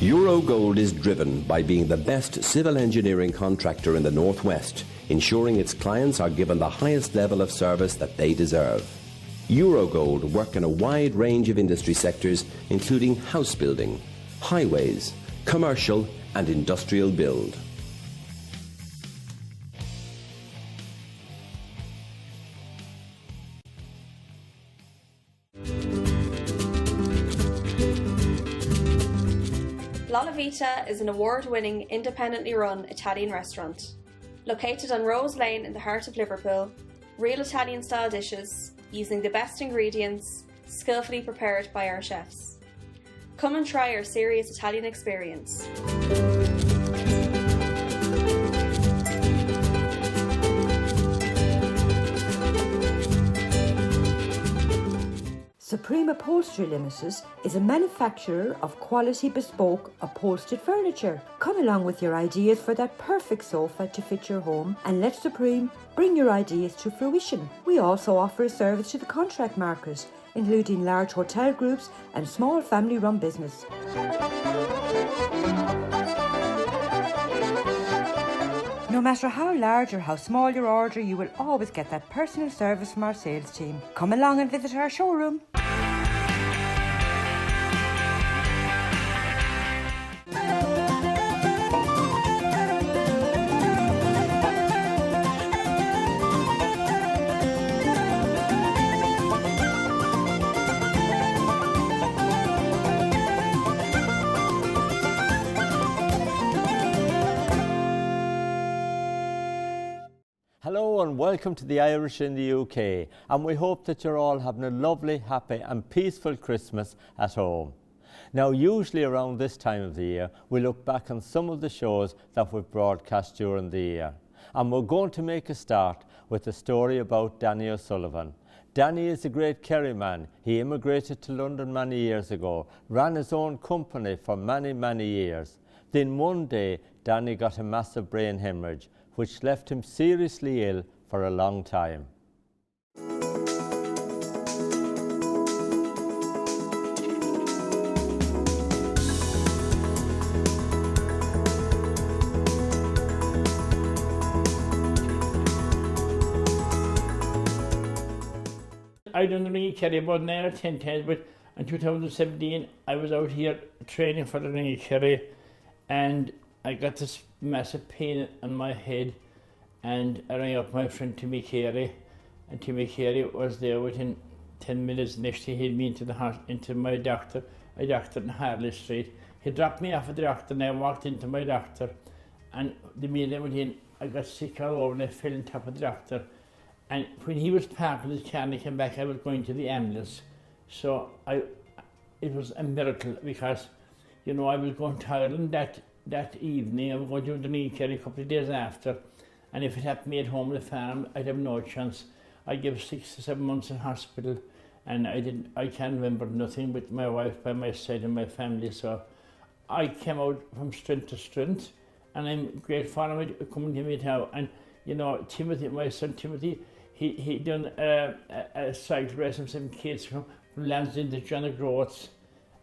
Eurogold is driven by being the best civil engineering contractor in the Northwest, ensuring its clients are given the highest level of service that they deserve. Eurogold work in a wide range of industry sectors, including house building, highways, commercial and industrial build. La Vita is an award-winning, independently run Italian restaurant. Located on Rose Lane in the heart of Liverpool, real Italian-style dishes, using the best ingredients, skillfully prepared by our chefs. Come and try our serious Italian experience. Supreme Upholstery Limited is a manufacturer of quality bespoke upholstered furniture. Come along with your ideas for that perfect sofa to fit your home and let Supreme bring your ideas to fruition. We also offer a service to the contract market, including large hotel groups and small family-run business. No matter how large or how small your order, you will always get that personal service from our sales team. Come along and visit our showroom. Hello and welcome to the Irish in the UK, and we hope that you're all having a lovely, happy and peaceful Christmas at home. Now, usually around this time of the year, we look back on some of the shows that we've broadcast during the year. And we're going to make a start with a story about Danny O'Sullivan. Danny is a great Kerry man. He immigrated to London many years ago, ran his own company for many, many years. Then one day, Danny got a massive brain hemorrhage, which left him seriously ill for a long time. I don't really carry about 9 or 10 times, but in 2017 I was out here training for the Ring of Kerry, and I got this massive pain on my head, and I rang up my friend Timmy Carey, and Timmy Carey was there within 10 minutes. Next he had me into my doctor, a doctor in Harley Street. He dropped me off at the doctor and I walked into my doctor, and the minute I went in, I got sick all over and I fell on top of the doctor. And when he was parking his car and he came back, I was going to the ambulance. So it was a miracle, because, you know, I was going to Ireland that evening. I was going to the Ring of Kerry a couple of days after, and if it happened to me at home on the farm, I'd have no chance. I gave 6 to 7 months in hospital, and I can't remember nothing with my wife by my side and my family. So I came out from strength to strength, and I'm grateful for him coming to me now. And you know, Timothy, my son Timothy, he done a cycle race of 7 kids from Lansdowne to John O'Groats,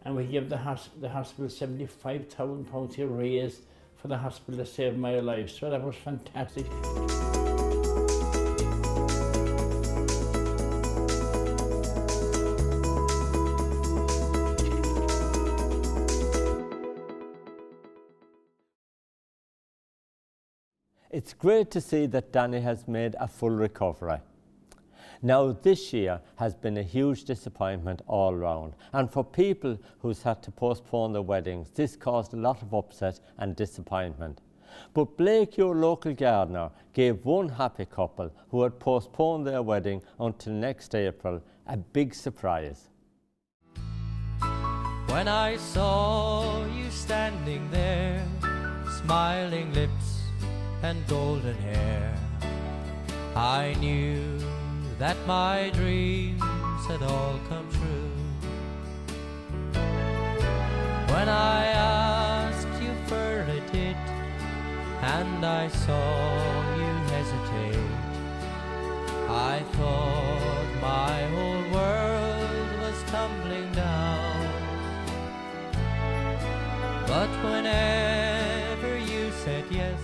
and we gave the hospital £75,000 to raise for the hospital to save my life. So that was fantastic. It's great to see that Danny has made a full recovery. Now, this year has been a huge disappointment all round, and for people who's had to postpone their weddings, this caused a lot of upset and disappointment. But Blake, your local gardener, gave one happy couple who had postponed their wedding until next April a big surprise. When I saw you standing there, smiling lips and golden hair, I knew that my dreams had all come true. When I asked you for a date and I saw you hesitate, I thought my whole world was tumbling down. But whenever you said yes,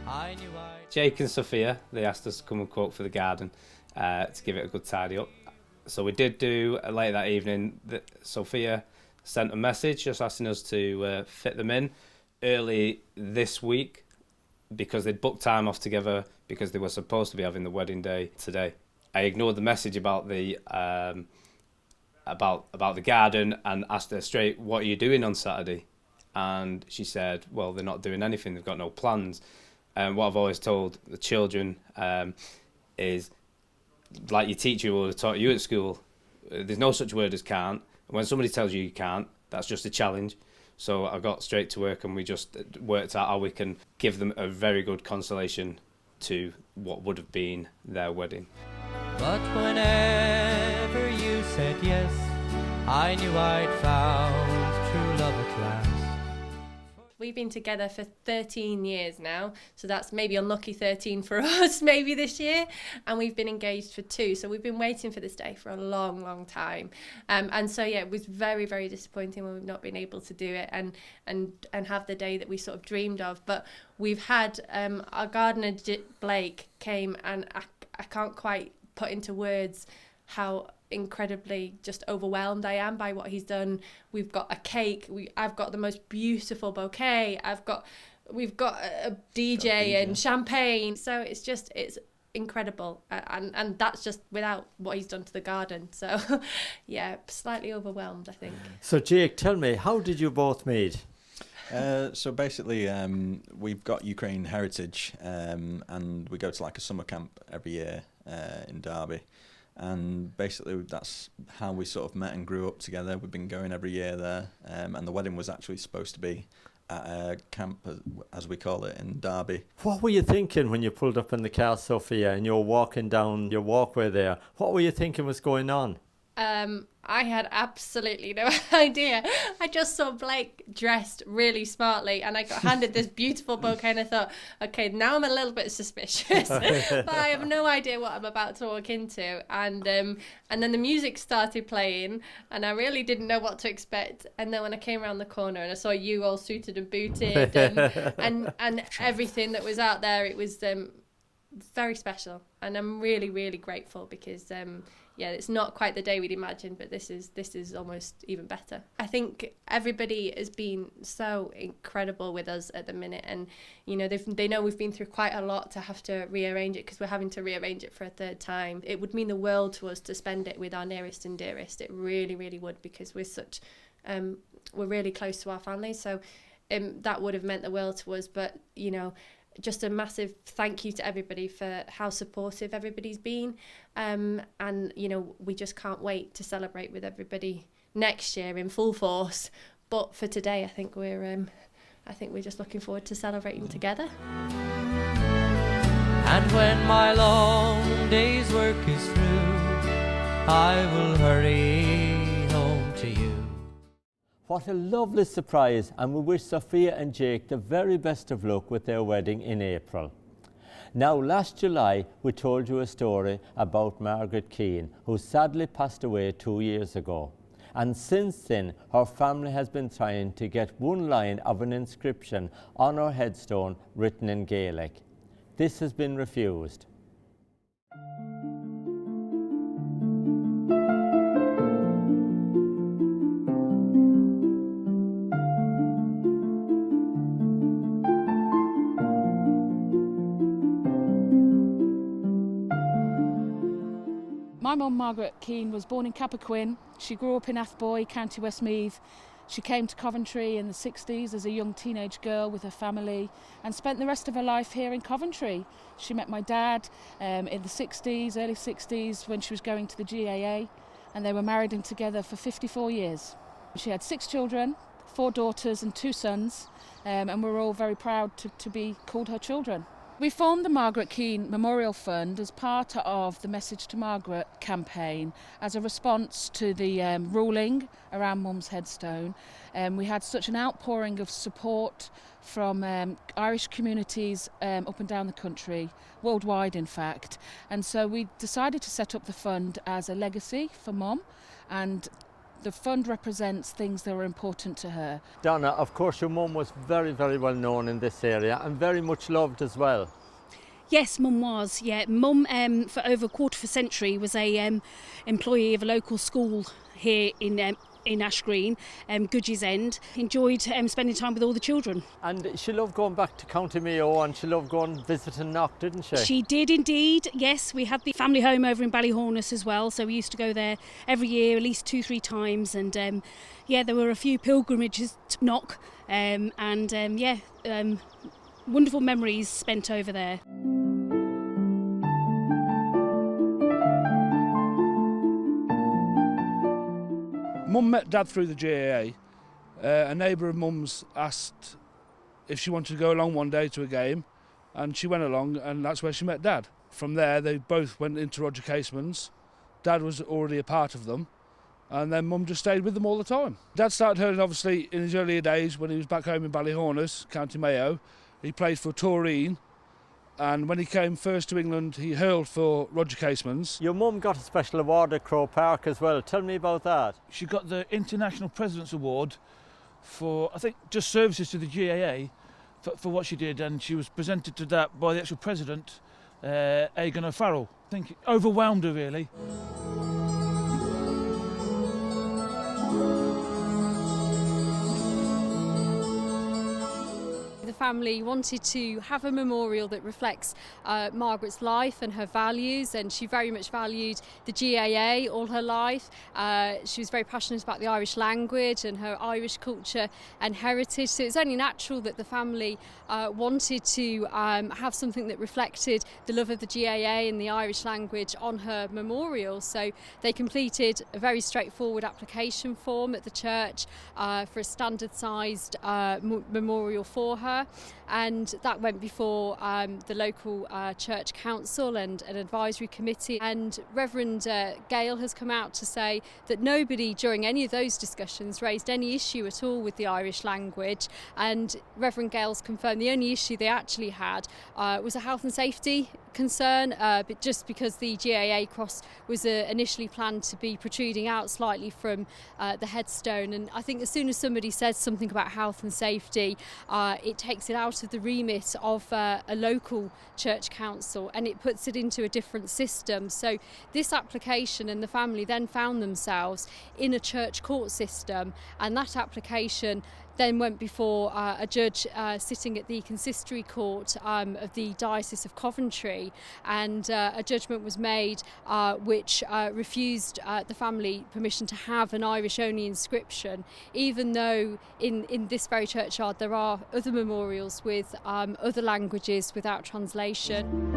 I knew I'd... Jake and Sophia, they asked us to come and cook for the garden to give it a good tidy up. So we did do, later that evening, Sophia sent a message just asking us to fit them in early this week because they'd booked time off together because they were supposed to be having the wedding day today. I ignored the message about the garden and asked her straight, what are you doing on Saturday? And she said, well, they're not doing anything, they've got no plans. And what I've always told the children is, like your teacher would have taught you at school, there's no such word as can't. When somebody tells you you can't, that's just a challenge. So I got straight to work and we just worked out how we can give them a very good consolation to what would have been their wedding. But whenever you said yes, I knew I'd found true love at last. We've been together for 13 years now, so that's maybe unlucky 13 for us maybe this year, and we've been engaged for 2, so we've been waiting for this day for a long time, and so yeah, it was very, very disappointing when we've not been able to do it and have the day that we sort of dreamed of. But we've had our gardener Blake came, and I can't quite put into words how incredibly just overwhelmed I am by what he's done. We've got a cake, I've got the most beautiful bouquet, we've got a DJ and champagne, so it's incredible, and that's just without what he's done to the garden. So yeah, slightly overwhelmed, I think. So Jake, tell me, how did you both meet? So basically, we've got Ukraine heritage, and we go to like a summer camp every year in Derby. And basically that's how we sort of met and grew up together. We've been going every year there, and the wedding was actually supposed to be at a camp, as we call it, in Derby. What were you thinking when you pulled up in the car, Sophia, and you were walking down your walkway there? What were you thinking was going on? I had absolutely no idea. I just saw Blake dressed really smartly, and I got handed this beautiful bouquet, and I thought, okay, now I'm a little bit suspicious, but I have no idea what I'm about to walk into. And then the music started playing, and I really didn't know what to expect. And then when I came around the corner and I saw you all suited and booted, and everything that was out there, it was very special, and I'm really, really grateful because yeah, it's not quite the day we'd imagined, but this is almost even better. I think everybody has been so incredible with us at the minute, and you know they know we've been through quite a lot to have to rearrange it, because we're having to rearrange it for a 3rd time. It would mean the world to us to spend it with our nearest and dearest. It really, really would, because we're such we're really close to our families, so that would have meant the world to us. But you know, just a massive thank you to everybody for how supportive everybody's been, and you know, we just can't wait to celebrate with everybody next year in full force. But for today, I think we're just looking forward to celebrating together. And when my long day's work is through, I will hurry home to you. What a lovely surprise, and we wish Sophia and Jake the very best of luck with their wedding in April. Now, last July we told you a story about Margaret Keane, who sadly passed away 2 years ago. And since then, her family has been trying to get one line of an inscription on her headstone written in Gaelic. This has been refused. My mum, Margaret Keane, was born in Cappoquin. She grew up in Athboy, County Westmeath. She came to Coventry in the 60s as a young teenage girl with her family and spent the rest of her life here in Coventry. She met my dad in the 60s, early 60s, when she was going to the GAA, and they were married and together for 54 years. She had 6 children, 4 daughters and 2 sons, and we're all very proud to be called her children. We formed the Margaret Keane Memorial Fund as part of the Message to Margaret campaign as a response to the ruling around Mum's headstone. We had such an outpouring of support from Irish communities up and down the country, worldwide in fact, and so we decided to set up the fund as a legacy for Mum, and The fund represents things that are important to her. Donna, of course your mum was very, very well known in this area and very much loved as well. Yes, Mum was. Yeah, Mum for over a quarter of a century was a employee of a local school here in Ash Green, Goodges End. Enjoyed spending time with all the children. And she loved going back to County Mayo and she loved going visiting Knock, didn't she? She did indeed, yes. We had the family home over in Ballyhornis as well, so we used to go there every year, at least 2-3 times. And yeah, there were a few pilgrimages to Knock, wonderful memories spent over there. Mum met Dad through the GAA. A neighbour of Mum's asked if she wanted to go along one day to a game, and she went along, and that's where she met Dad. From there, they both went into Roger Caseman's. Dad was already a part of them, and then Mum just stayed with them all the time. Dad started hurling, obviously, in his earlier days when he was back home in Ballyhornis, County Mayo. He played for Toreen, and when he came first to England, he hurled for Roger Caseman's. Your mum got a special award at Crow Park as well. Tell me about that. She got the International President's Award for, I think, just services to the GAA for what she did, and she was presented to that by the actual president, Egan O'Farrell. I think it overwhelmed her, really. The family wanted to have a memorial that reflects Margaret's life and her values, and she very much valued the GAA all her life. She was very passionate about the Irish language and her Irish culture and heritage, so it's only natural that the family wanted to have something that reflected the love of the GAA and the Irish language on her memorial. So they completed a very straightforward application form at the church for a standard sized memorial for her. And that went before the local church council and an advisory committee. And Reverend Gale has come out to say that nobody during any of those discussions raised any issue at all with the Irish language. And Reverend Gale's confirmed the only issue they actually had was a health and safety concern, but just because the GAA cross was initially planned to be protruding out slightly from the headstone. And I think as soon as somebody says something about health and safety, it takes it out of the remit of a local church council and it puts it into a different system. So this application and the family then found themselves in a church court system, and that application then went before a judge sitting at the consistory court of the Diocese of Coventry, and a judgment was made which refused the family permission to have an Irish-only inscription, even though in this very churchyard there are other memorials with other languages without translation.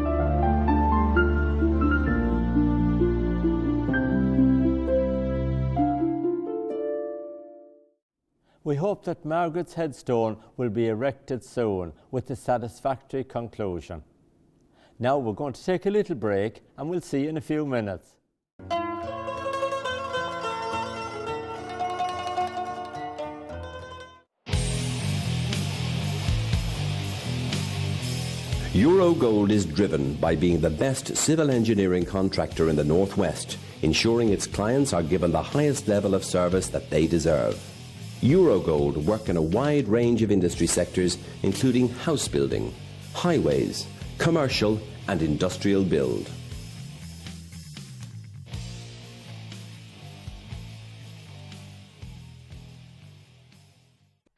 We hope that Margaret's headstone will be erected soon with a satisfactory conclusion. Now we're going to take a little break and we'll see you in a few minutes. Eurogold is driven by being the best civil engineering contractor in the Northwest, ensuring its clients are given the highest level of service that they deserve. Eurogold work in a wide range of industry sectors, including house building, highways, commercial and industrial build.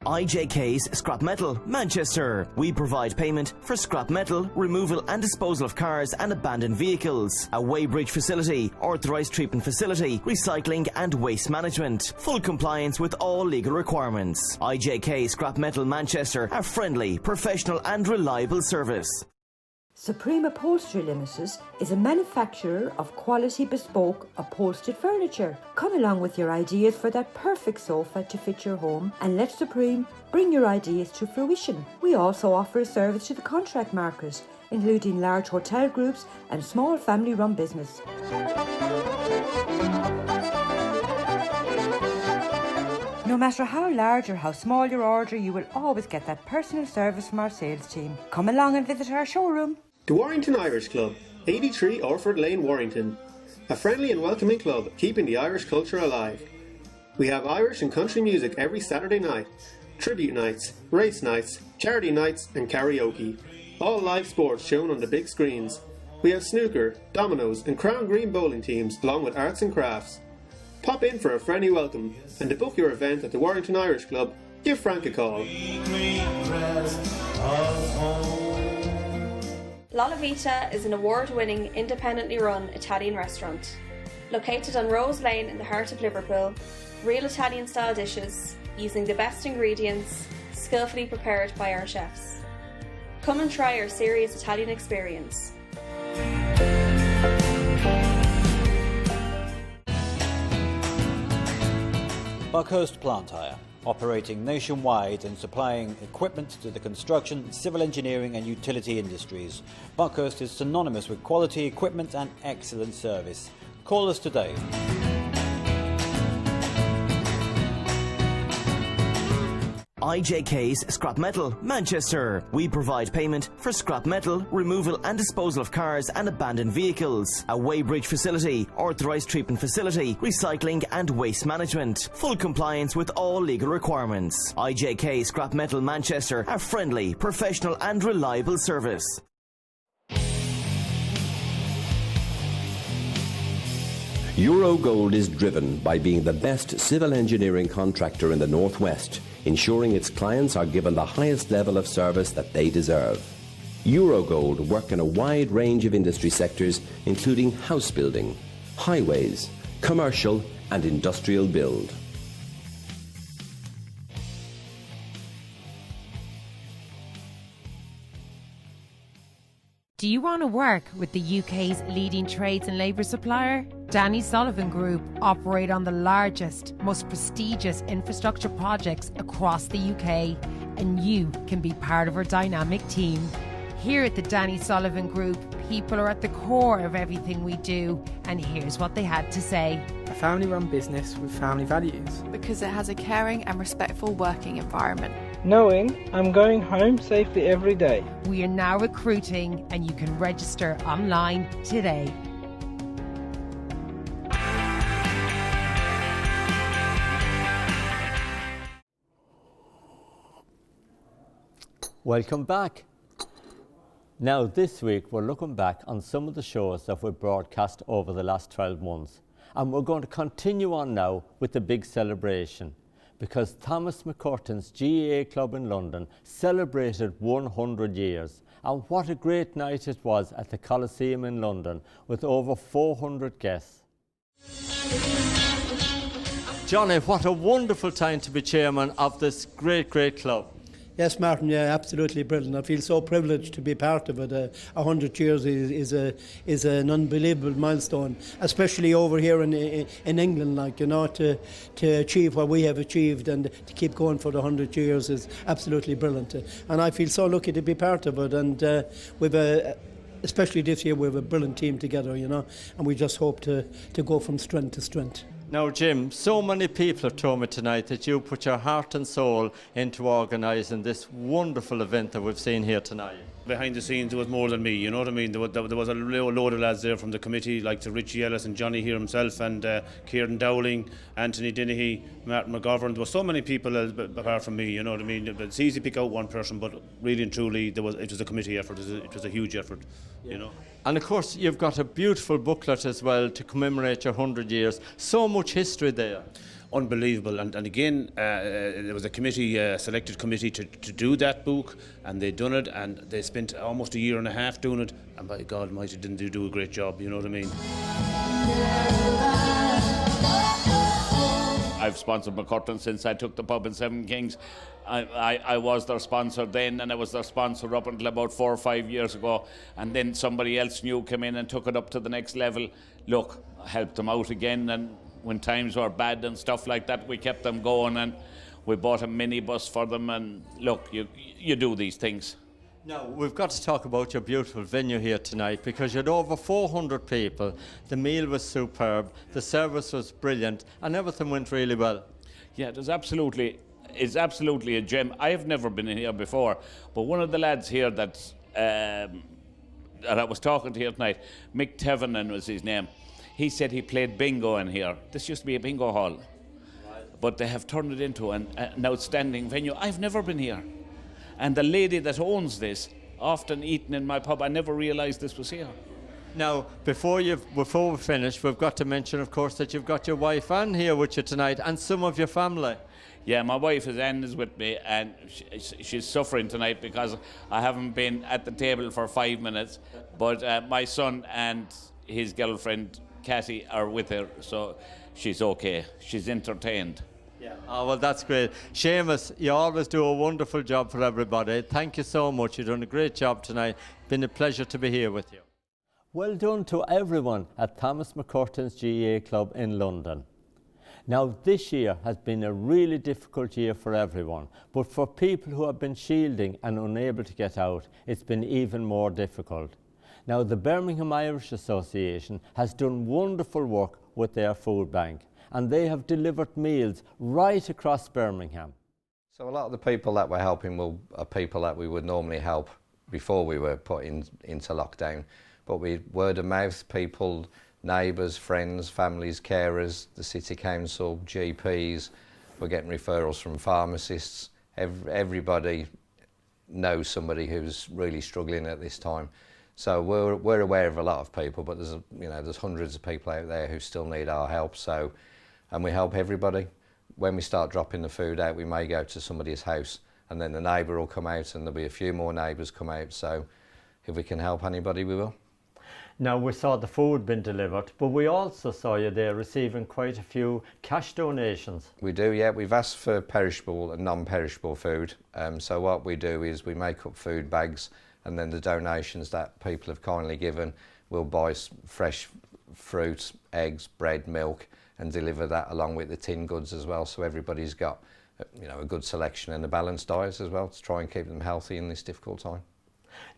IJK's Scrap Metal, Manchester. We provide payment for scrap metal, removal and disposal of cars and abandoned vehicles. A weighbridge facility, authorised treatment facility, recycling and waste management. Full compliance with all legal requirements. IJK Scrap Metal, Manchester. A friendly, professional and reliable service. Supreme Upholstery Limited is a manufacturer of quality bespoke upholstered furniture. Come along with your ideas for that perfect sofa to fit your home and let Supreme bring your ideas to fruition. We also offer a service to the contract market, including large hotel groups and small family-run business. No matter how large or how small your order, you will always get that personal service from our sales team. Come along and visit our showroom. The Warrington Irish Club, 83 Orford Lane, Warrington. A friendly and welcoming club keeping the Irish culture alive. We have Irish and country music every Saturday night, tribute nights, race nights, charity nights and karaoke. All live sports shown on the big screens. We have snooker, dominoes and Crown Green bowling teams along with arts and crafts. Pop in for a friendly welcome and to book your event at the Warrington Irish Club, give Frank a call. La Vita is an award-winning, independently run Italian restaurant. Located on Rose Lane in the heart of Liverpool, real Italian-style dishes, using the best ingredients, skillfully prepared by our chefs. Come and try our serious Italian experience. Buckhurst Plant Hire, operating nationwide and supplying equipment to the construction, civil engineering and utility industries. Buckhurst is synonymous with quality equipment and excellent service. Call us today. IJK's Scrap Metal, Manchester. We provide payment for scrap metal, removal and disposal of cars and abandoned vehicles. A weighbridge facility, authorised treatment facility, recycling and waste management. Full compliance with all legal requirements. IJK Scrap Metal Manchester, a friendly, professional and reliable service. Eurogold is driven by being the best civil engineering contractor in the Northwest, ensuring its clients are given the highest level of service that they deserve. Eurogold work in a wide range of industry sectors, including house building, highways, commercial and industrial build. Do you want to work with the UK's leading trades and labour supplier? Danny Sullivan Group operate on the largest, most prestigious infrastructure projects across the UK, and you can be part of our dynamic team. Here at the Danny Sullivan Group, people are at the core of everything we do, and here's what they had to say. A family-run business with family values. Because it has a caring and respectful working environment. Knowing I'm going home safely every day. We are now recruiting, and you can register online today. Welcome back. Now this week we're looking back on some of the shows that were broadcast over the last 12 months, and we're going to continue on now with the big celebration, because Thomas McCurtain's GAA club in London celebrated 100 years, and what a great night it was at the Coliseum in London with over 400 guests. Johnny, what a wonderful time to be chairman of this great club. Yes, Martin, yeah, absolutely brilliant. I feel so privileged to be part of it. 100 years is an unbelievable milestone, especially over here in England, like, you know, to achieve what we have achieved and to keep going for the 100 years is absolutely brilliant. And I feel so lucky to be part of it, and especially this year we have a brilliant team together, you know, and we just hope to go from strength to strength. Now, Jim, so many people have told me tonight that you put your heart and soul into organising this wonderful event that we've seen here tonight. Behind the scenes, there was more than me, you know what I mean? There was a load of lads there from the committee, like to Richie Ellis and Johnny here himself, and Kieran Dowling, Anthony Dennehy, Martin McGovern. There were so many people apart from me, you know what I mean? It's easy to pick out one person, but really and truly, it was a committee effort. It was a huge effort, you know. And of course, you've got a beautiful booklet as well to commemorate your 100 years. So much history there. Unbelievable, and again there was a committee, selected committee to do that book, and they done it, and they spent almost a year and a half doing it, and by God Almighty, didn't they do a great job, you know what I mean? I've sponsored McCurtain since I took the pub in Seven Kings. I was their sponsor then, and I was their sponsor up until about 4 or 5 years ago, and then somebody else new came in and took it up to the next level. Look, I helped them out again, and when times were bad and stuff like that, we kept them going, and we bought a minibus for them, and look, you do these things. Now, we've got to talk about your beautiful venue here tonight, because you had over 400 people, the meal was superb, the service was brilliant, and everything went really well. Yeah, it's absolutely a gem. I have never been in here before, but one of the lads here that I was talking to here tonight, Mick Tevenin was his name, he said he played bingo in here. This used to be a bingo hall. but they have turned it into an outstanding venue. I've never been here. And the lady that owns this, often eaten in my pub, I never realised this was here. Now, before we finish, we've got to mention, of course, that you've got your wife Anne here with you tonight and some of your family. Yeah, my wife Anne is with me, and she's suffering tonight because I haven't been at the table for 5 minutes. But my son and his girlfriend Cathy are with her, so she's okay. She's entertained. Yeah. Oh, well, that's great. Seamus, you always do a wonderful job for everybody. Thank you so much. You've done a great job tonight. Been a pleasure to be here with you. Well done to everyone at Thomas McCurtain's GAA Club in London. Now, this year has been a really difficult year for everyone, but for people who have been shielding and unable to get out, it's been even more difficult. Now, the Birmingham Irish Association has done wonderful work with their food bank, and they have delivered meals right across Birmingham. So a lot of the people that we're helping are people that we would normally help before we were put into lockdown. But word of mouth, people, neighbours, friends, families, carers, the city council, GPs, we're getting referrals from pharmacists. Everybody knows somebody who's really struggling at this time. So we're aware of a lot of people, but there's hundreds of people out there who still need our help. So, and we help everybody. When we start dropping the food out, we may go to somebody's house, and then the neighbour will come out, and there'll be a few more neighbours come out. So, if we can help anybody, we will. Now, we saw the food being delivered, but we also saw you there receiving quite a few cash donations. We do, yeah. We've asked for perishable and non-perishable food. So what we do is we make up food bags, and then the donations that people have kindly given, we'll buy fresh fruit, eggs, bread, milk, and deliver that along with the tin goods as well. So everybody's got, a good selection and a balanced diet as well to try and keep them healthy in this difficult time.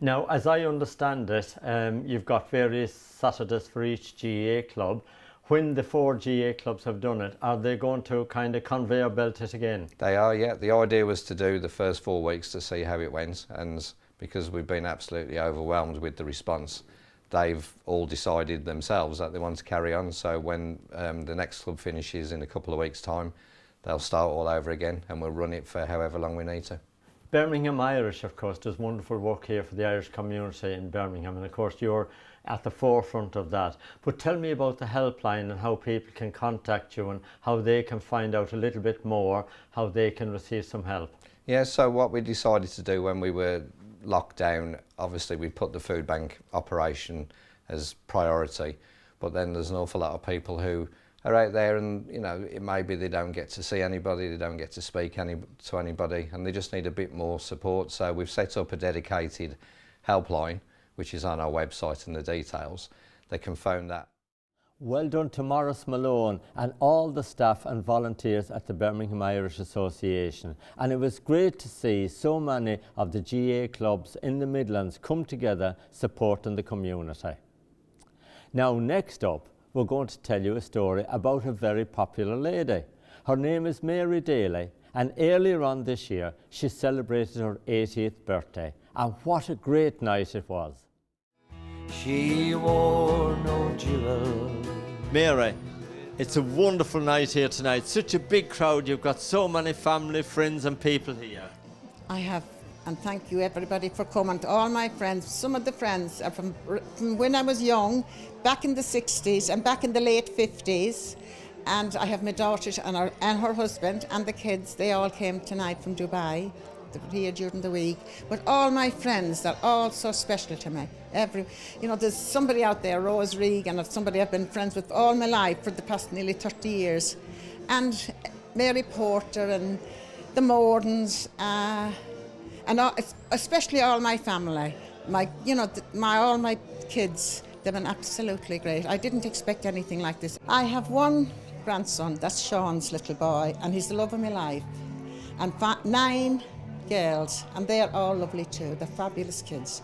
Now, as I understand it, you've got various Saturdays for each GAA club. When the 4 GAA clubs have done it, are they going to kind of conveyor belt it again? They are, yeah. The idea was to do the first 4 weeks to see how it went, and because we've been absolutely overwhelmed with the response, they've all decided themselves that they want to carry on. So when the next club finishes in a couple of weeks' time, they'll start all over again, and we'll run it for however long we need to. Birmingham Irish, of course, does wonderful work here for the Irish community in Birmingham, and of course you're at the forefront of that. But tell me about the helpline and how people can contact you and how they can find out a little bit more, how they can receive some help. Yeah, so what we decided to do when we were locked down, obviously we put the food bank operation as priority, but then there's an awful lot of people who are out there and, it may be they don't get to see anybody, they don't get to speak to anybody, and they just need a bit more support. So we've set up a dedicated helpline, which is on our website and the details. They can phone that. Well done to Maurice Malone and all the staff and volunteers at the Birmingham Irish Association. And it was great to see so many of the GAA clubs in the Midlands come together supporting the community. Now, next up, we're going to tell you a story about a very popular lady. Her name is Mary Daly, and earlier on this year she celebrated her 80th birthday, and what a great night it was. She wore no jewel. Mary, it's a wonderful night here tonight. Such a big crowd. You've got so many family, friends and people here. I have, and thank you everybody for coming. To all my friends, some of the friends are from when I was young, back in the 60s and back in the late 50s. And I have my daughter and her husband and the kids. They all came tonight from Dubai. They were here during the week. But all my friends, they're all so special to me. There's somebody out there, Rose Regan, somebody I've been friends with all my life for the past nearly 30 years. And Mary Porter and the Mordens, and especially all my family, all my kids. They've been absolutely great. I didn't expect anything like this. I have one grandson, that's Sean's little boy, and he's the love of my life. And 9 girls, and they're all lovely too. They're fabulous kids.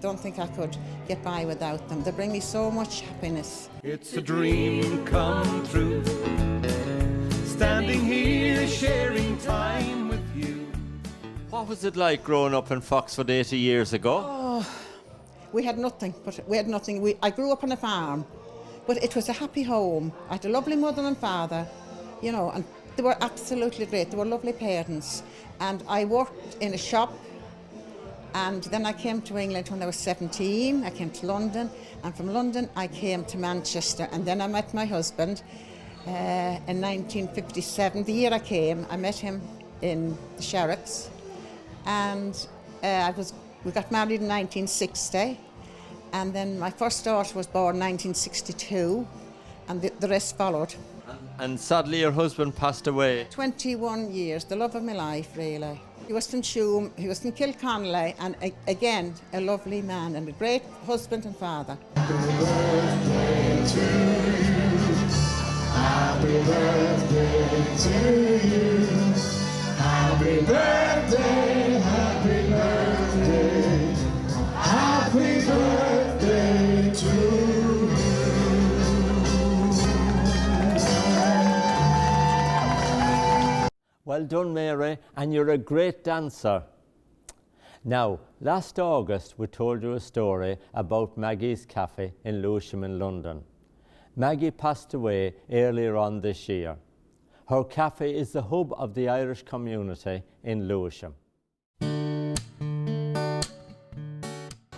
Don't think I could get by without them. They bring me so much happiness. It's a dream come true, standing here sharing time with you. What was it like growing up in Foxford 80 years ago? Oh, we had nothing. I grew up on a farm, but it was a happy home. I had a lovely mother and father, and They were absolutely great. They were lovely parents. And I worked in a shop, and then I came to England when I was 17. I came to London, and from London I came to Manchester, and then I met my husband in 1957. The year I came, I met him in the Sheriffs, and we got married in 1960, and then my first daughter was born in 1962, and the rest followed. And sadly your husband passed away. 21 years, the love of my life, really. He was from Shoom, he was from Kilconnelly, and again, a lovely man and a great husband and father. Happy birthday to you. Happy birthday to you. Happy birthday, happy birthday. Happy birthday to you. Well done, Mary, and you're a great dancer. Now, last August we told you a story about Maggies Cafe in Lewisham in London. Maggie passed away earlier on this year. Her cafe is the hub of the Irish community in Lewisham.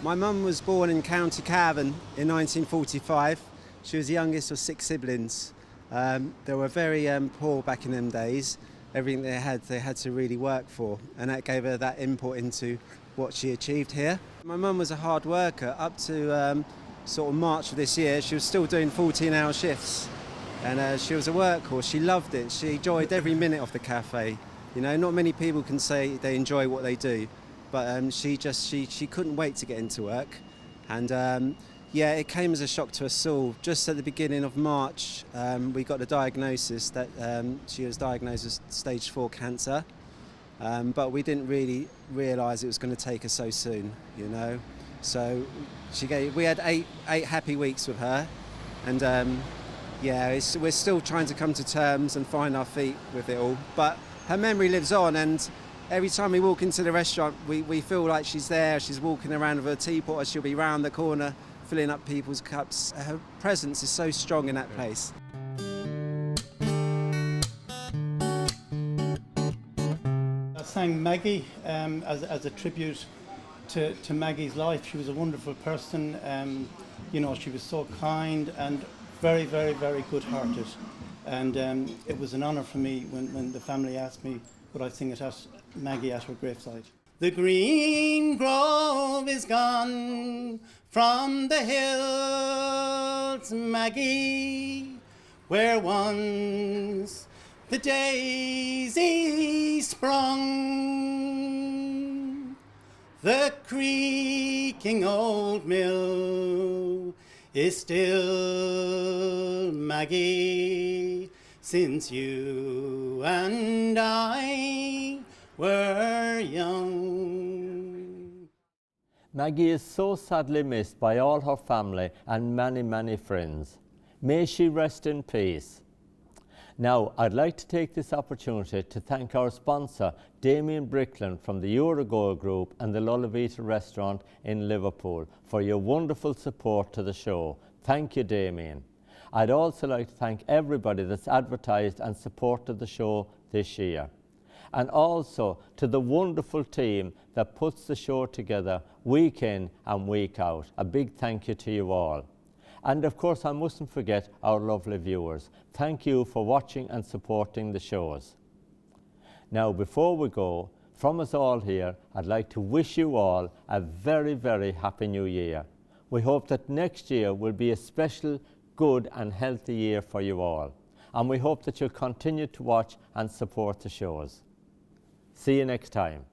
My mum was born in County Cavan in 1945. She was the youngest of 6 siblings. They were very poor back in them days. Everything they had to really work for, and that gave her that input into what she achieved here. My mum was a hard worker up to sort of March of this year. She was still doing 14-hour shifts, and she was a workhorse. She loved it. She enjoyed every minute of the cafe. You know, not many people can say they enjoy what they do, but she couldn't wait to get into work. And yeah, it came as a shock to us all. Just at the beginning of March, we got the diagnosis that she was diagnosed with stage 4 cancer, but we didn't really realise it was going to take her so soon, you know. So we had eight happy weeks with her, and yeah, we're still trying to come to terms and find our feet with it all. But her memory lives on, and every time we walk into the restaurant, we feel like she's there. She's walking around with her teapot, or she'll be round the corner filling up people's cups. Her presence is so strong in that place. I sang Maggie as a tribute to Maggie's life. She was a wonderful person. You know, she was so kind and very, very, very good-hearted. And it was an honour for me when the family asked me would I sing it at Maggie at her graveside. The green grove is gone from the hills, Maggie, where once the daisy sprung. The creaking old mill is still, Maggie, since you and I were young. Maggie is so sadly missed by all her family and many, many friends. May she rest in peace. Now, I'd like to take this opportunity to thank our sponsor, Damien Brickland from the Eurogold Group and the Lullavita Restaurant in Liverpool, for your wonderful support to the show. Thank you, Damien. I'd also like to thank everybody that's advertised and supported the show this year. And also to the wonderful team that puts the show together week in and week out. A big thank you to you all. And of course, I mustn't forget our lovely viewers. Thank you for watching and supporting the shows. Now, before we go, from us all here, I'd like to wish you all a very, very happy new year. We hope that next year will be a special, good and healthy year for you all. And we hope that you'll continue to watch and support the shows. See you next time.